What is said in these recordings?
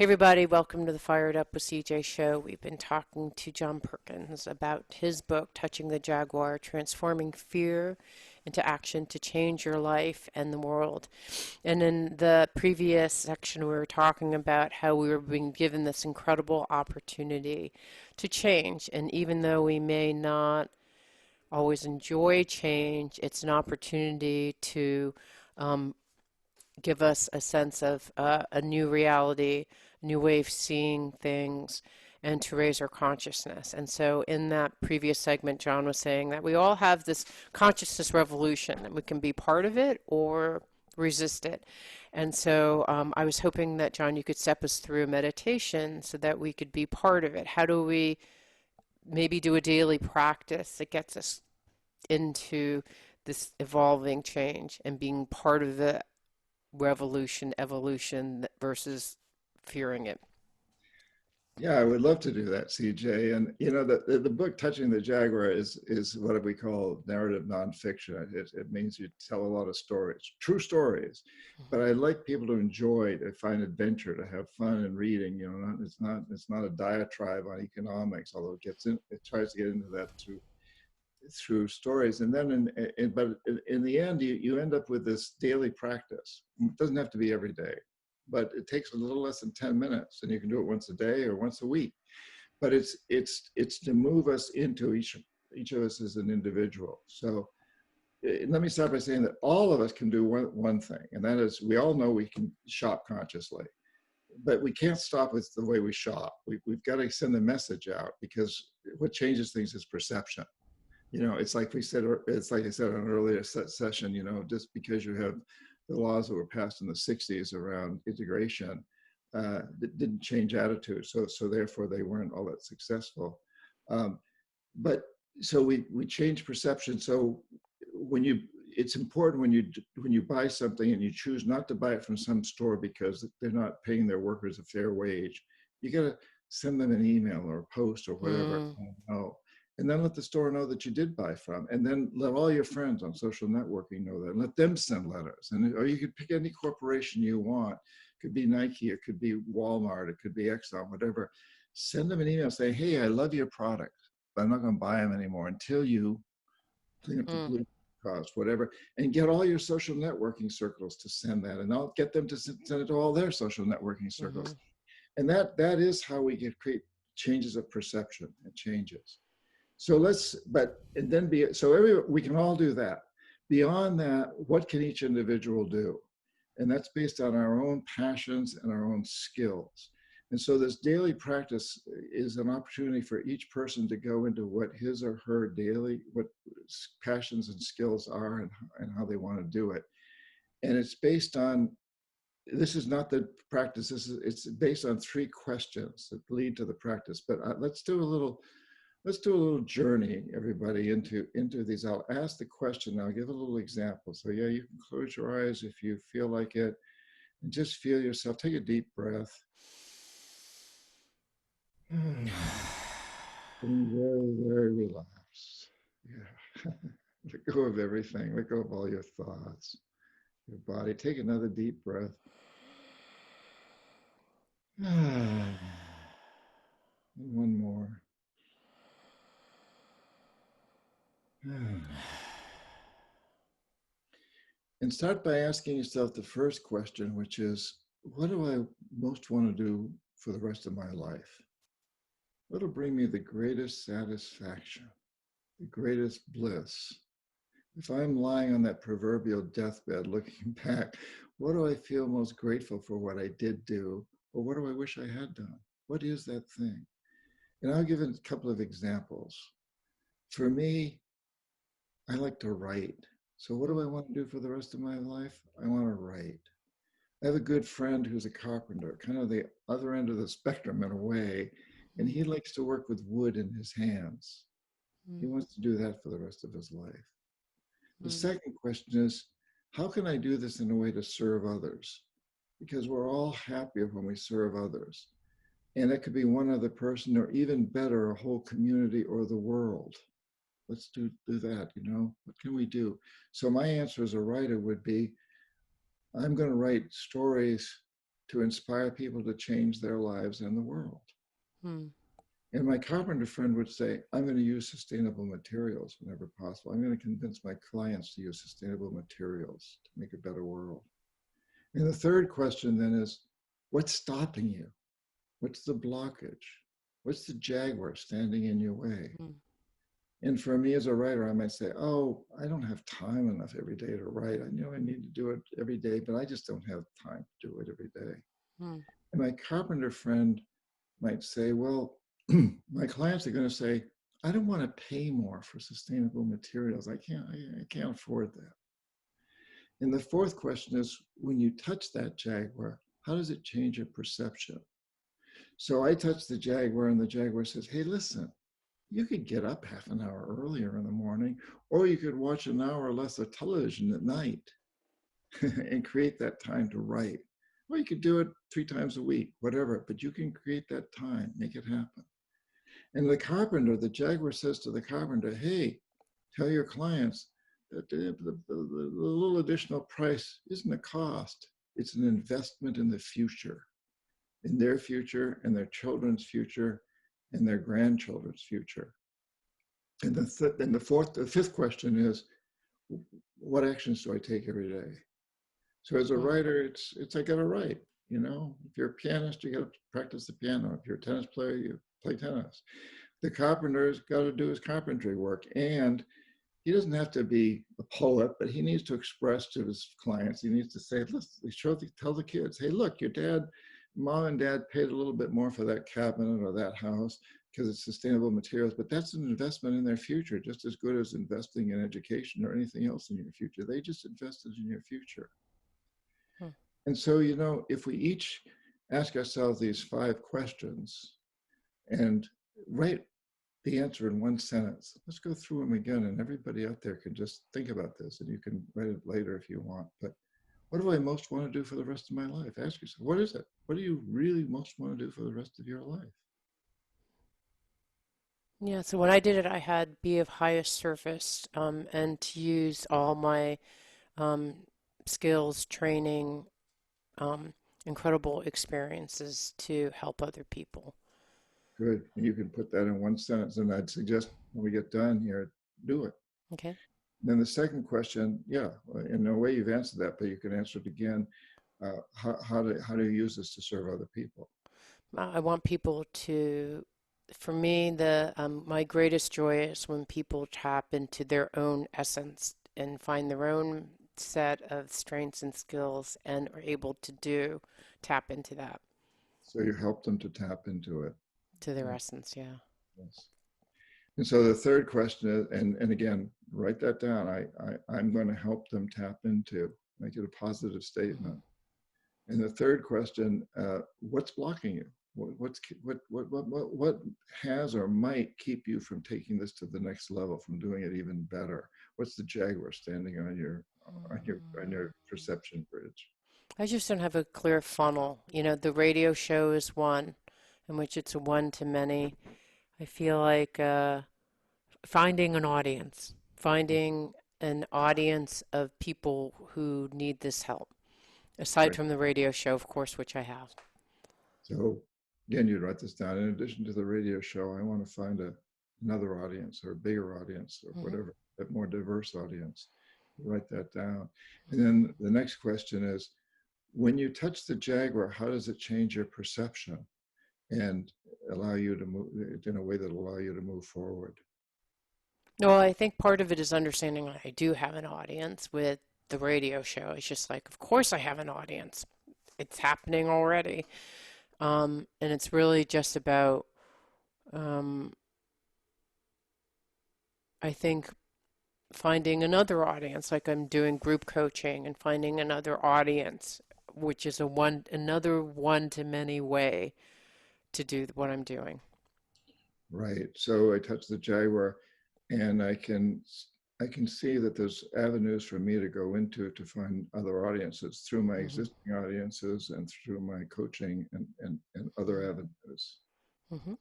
everybody, welcome to the Fired Up with CJ show. We've been talking to John Perkins about his book, Touching the Jaguar, Transforming Fear into Action to Change Your Life and the World. And in the previous section, we were talking about how we were being given this incredible opportunity to change. And even though we may not always enjoy change, it's an opportunity to um, give us a sense of a new reality, a new way of seeing things, and to raise our consciousness. And so, in that previous segment, John was saying that we all have this consciousness revolution, and we can be part of it or resist it. And so, I was hoping that, John, you could step us through a meditation so that we could be part of it. How do we maybe do a daily practice that gets us into this evolving change and being part of the revolution, evolution versus fearing it? Yeah, I would love to do that, CJ. And you know, the book Touching the Jaguar is what we call narrative nonfiction. It means you tell a lot of stories, true stories. But I like people to enjoy, to find adventure, to have fun in reading. You know, it's not a diatribe on economics, although it tries to get into that through stories. And then but in the end, you end up with this daily practice. It doesn't have to be every day, but it takes a little less than 10 minutes, and you can do it once a day or once a week. But it's to move us into each of us as an individual. So let me start by saying that all of us can do one thing, and that is we all know we can shop consciously, but we can't stop with the way we shop. We've got to send a message out, because what changes things is perception. You know, it's like I said on an earlier session, you know, just because you have the laws that were passed in the 60s around integration, that didn't change attitudes. So therefore they weren't all that successful. But so we change perception. So it's important when you buy something and you choose not to buy it from some store because they're not paying their workers a fair wage, you got to send them an email or a post or whatever. Mm. No. And then let the store know that you did buy from, and then let all your friends on social networking know that, and let them send letters. Or you could pick any corporation you want. It could be Nike, it could be Walmart, it could be Exxon, whatever. Send them an email saying, hey, I love your product, but I'm not going to buy them anymore until you clean up the Mm. pollution cost, whatever. And get all your social networking circles to send that, and I'll get them to send it to all their social networking Mm-hmm. circles. And that is how we create changes of perception and changes. So we can all do that. Beyond that, what can each individual do? And that's based on our own passions and our own skills. And so this daily practice is an opportunity for each person to go into what his or her what passions and skills are, and how they want to do it. And it's based on, this is not the practice, it's based on 3 questions that lead to the practice. But let's do a little journey, everybody, into these. I'll ask the question, I'll give a little example. So yeah, you can close your eyes if you feel like it, and just feel yourself. Take a deep breath. Being very, very relaxed. Yeah. Let go of everything. Let go of all your thoughts, your body. Take another deep breath. And one more. And start by asking yourself the first question, which is, what do I most want to do for the rest of my life? What'll bring me the greatest satisfaction, the greatest bliss? If I'm lying on that proverbial deathbed looking back, what do I feel most grateful for what I did do? Or what do I wish I had done? What is that thing? And I'll give a couple of examples. For me, I like to write. So what do I want to do for the rest of my life? I want to write. I have a good friend who's a carpenter, kind of the other end of the spectrum in a way, and he likes to work with wood in his hands. He wants to do that for the rest of his life. The Mm. second question is, how can I do this in a way to serve others? Because we're all happier when we serve others. And it could be one other person, or even better, a whole community or the world. Let's do that, you know? What can we do? So my answer as a writer would be, I'm going to write stories to inspire people to change their lives and the world. Hmm. And my carpenter friend would say, I'm going to use sustainable materials whenever possible. I'm going to convince my clients to use sustainable materials to make a better world. And the third question then is, what's stopping you? What's the blockage? What's the Jaguar standing in your way? Hmm. And for me as a writer, I might say, oh, I don't have time enough every day to write. I know I need to do it every day, but I just don't have time to do it every day. Hmm. And my carpenter friend might say, well, my clients are going to say, I don't want to pay more for sustainable materials. I can't afford that. And the fourth question is, when you touch that Jaguar, how does it change your perception? So I touch the Jaguar and the Jaguar says, hey, listen, you could get up half an hour earlier in the morning, or you could watch an hour less of television at night and create that time to write. Or you could do it 3 times a week, whatever, but you can create that time, make it happen. And the Jaguar says to the carpenter, hey, tell your clients that the little additional price isn't a cost, it's an investment in the future, in their future and their children's future and their grandchildren's future. And the fifth question is, what actions do I take every day? So as a Hmm. writer, it's I got to write. You know, if you're a pianist, you got to practice the piano. If you're a tennis player, you play tennis. The carpenter's got to do his carpentry work, and he doesn't have to be a poet, but he needs to express to his clients. He needs to say, tell the kids, hey, look, mom and dad paid a little bit more for that cabinet or that house because it's sustainable materials, but that's an investment in their future, just as good as investing in education or anything else in your future. They just invested in your future. Hmm. And so, if we each ask ourselves these 5 questions and write the answer in one sentence, let's go through them again. And everybody out there can just think about this, and you can write it later if you want. But what do I most want to do for the rest of my life? Ask yourself, what is it? What do you really most want to do for the rest of your life? Yeah, so when I did it, I had be of highest service, and to use all my um, skills, training, um, incredible experiences to help other people. Good. And you can put that in one sentence. And I'd suggest when we get done here, do it. Okay. Then the second question, yeah, in a way you've answered that, but you can answer it again. How do you use this to serve other people? I want people to, for me, the my greatest joy is when people tap into their own essence and find their own set of strengths and skills and are able to tap into that, So you help them to tap into it. to their Yeah, essence. Yeah. yes. And so the third question is, and again, write that down. I'm going to help them tap into, make it a positive Hmm. statement. And the third question, what's blocking you? What has or might keep you from taking this to the next level, from doing it even better? What's the Jaguar standing on your perception bridge? I just don't have a clear funnel. The radio show is one, in which it's a one to many. I feel like finding an audience of people who need this help, aside Right. from the radio show, of course, which I have. So again, you'd write this down. In addition to the radio show, I want to find another audience or a bigger audience or Hmm. whatever, a more diverse audience. You write that down. And then the next question is, when you touch the Jaguar, how does it change your perception and allow you to move in a way that will allow you to move forward? Well, I think part of it is understanding I do have an audience with the radio show. It's just like, of course, I have an audience. It's happening already. And it's really just about, um, I think, finding another audience, like I'm doing group coaching and finding another audience, which is another one to many way to do what I'm doing. Right. So I touch the Jaguar, and I can see that there's avenues for me to go into to find other audiences through my Hmm. existing audiences and through my coaching and other Hmm. avenues. Hmm.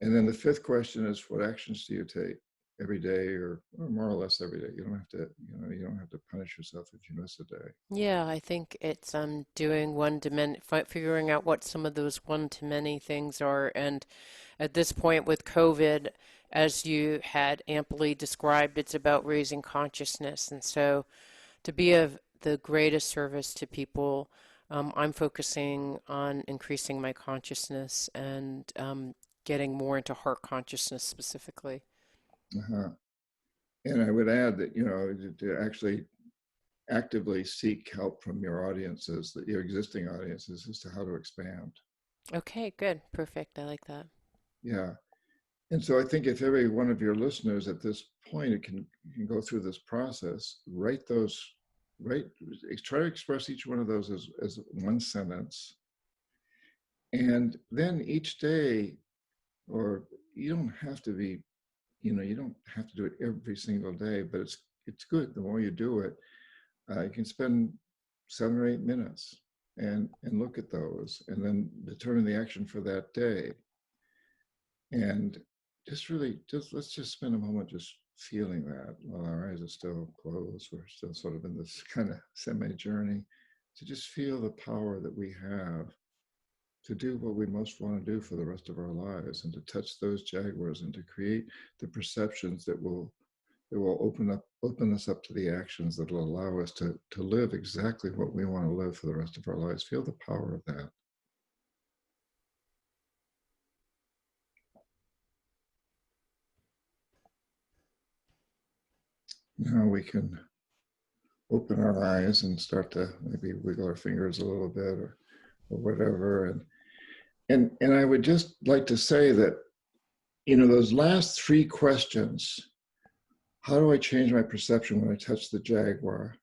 And then the fifth question is, what actions do you take? every day, or more or less every day. You don't have to, you don't have to punish yourself if you miss a day. Yeah, I think it's doing one to many, figuring out what some of those one to many things are. And at this point with COVID, as you had amply described, it's about raising consciousness. And so to be of the greatest service to people, I'm focusing on increasing my consciousness and getting more into heart consciousness specifically. Uh-huh. And I would add that, to actually actively seek help from your audiences, your existing audiences, as to how to expand. Okay, good. Perfect. I like that. Yeah. And so I think if every one of your listeners at this point can go through this process, write those, write, try to express each one of those as one sentence. And then each day, or you don't have to be, you don't have to do it every single day, but it's good. The more you do it, you can spend 7 or 8 minutes and look at those, and then determine the action for that day. And just really, let's just spend a moment just feeling that while our eyes are still closed. We're still sort of in this kind of semi-journey, to just feel the power that we have to do what we most want to do for the rest of our lives, and to touch those jaguars, and to create the perceptions that will open us up to the actions that will allow us to live exactly what we want to live for the rest of our lives. Feel the power of that. Now we can open our eyes and start to maybe wiggle our fingers a little bit, or whatever. And I would just like to say that, those last three questions: how do I change my perception when I touch the Jaguar?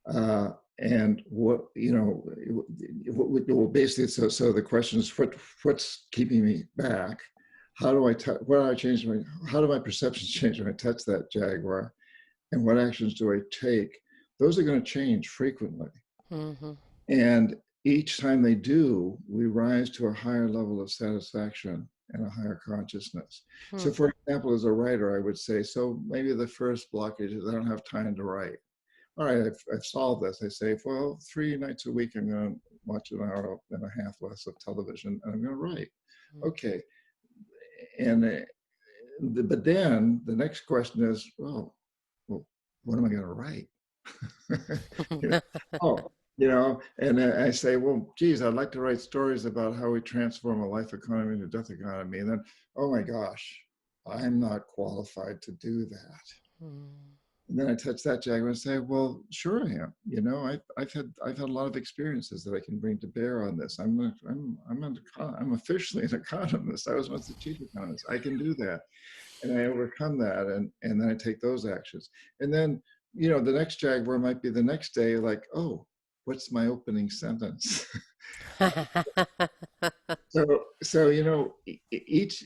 And what, well, basically, so the question is, what's keeping me back? How do I change how do my perceptions change when I touch that Jaguar? And what actions do I take? Those are going to change frequently. Mm-hmm. And each time they do, we rise to a higher level of satisfaction and a higher consciousness. Hmm. So, for example, as a writer, I would say, so maybe the first blockage is I don't have time to write. All right, I've solved this. I say, well, 3 nights a week, I'm going to watch an hour and a half less of television, and I'm going to write. Okay. And but then the next question is, well, what am I going to write? you know, oh, and I say, well, geez, I'd like to write stories about how we transform a life economy into a death economy. And then, oh my gosh, I'm not qualified to do that. Hmm. And then I touch that Jaguar and say, well, sure I am. I've had a lot of experiences that I can bring to bear on this. I'm officially an economist. I was once the chief economist. I can do that, and I overcome that, and then I take those actions. And then, the next Jaguar might be the next day, like, oh, what's my opening sentence? So each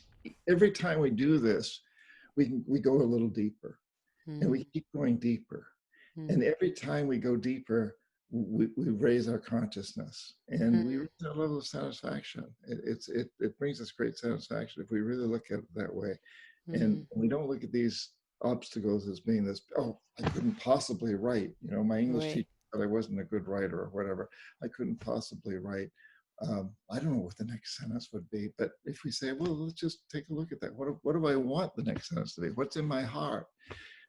every time we do this, we go a little deeper, and we keep going deeper. And every time we go deeper, we raise our consciousness, and we reach a level of satisfaction. It brings us great satisfaction if we really look at it that way. And we don't look at these obstacles as being this, oh, I couldn't possibly write. My English Right. teacher said I wasn't a good writer or whatever. I couldn't possibly write. I don't know what the next sentence would be, but if we say, well, let's just take a look at that. What do I want the next sentence to be? What's in my heart?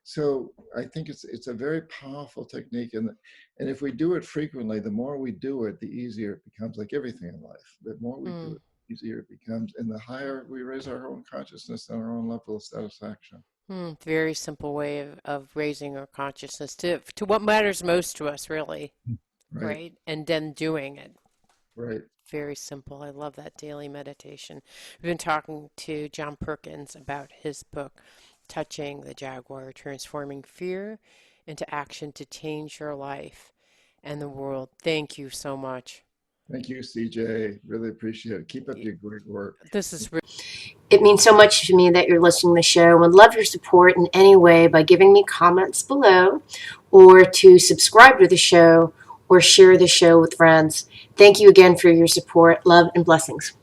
So I think it's a very powerful technique, and if we do it frequently, the more we do it, the easier it becomes. Like everything in life, the more we do it, the easier it becomes, and the higher we raise our own consciousness and our own level of satisfaction. Very simple way of raising our consciousness to what matters most to us, really, Right, right? And then doing it. right. Very simple. I love that daily meditation. We've been talking to John Perkins about his book, Touching the Jaguar, Transforming Fear into Action to Change Your Life and the World. Thank you so much. Thank you, CJ. Really appreciate it. Keep up your great work. This is really It means so much to me that you're listening to the show. I would love your support in any way by giving me comments below, or to subscribe to the show, or share the show with friends. Thank you again for your support. Love and blessings.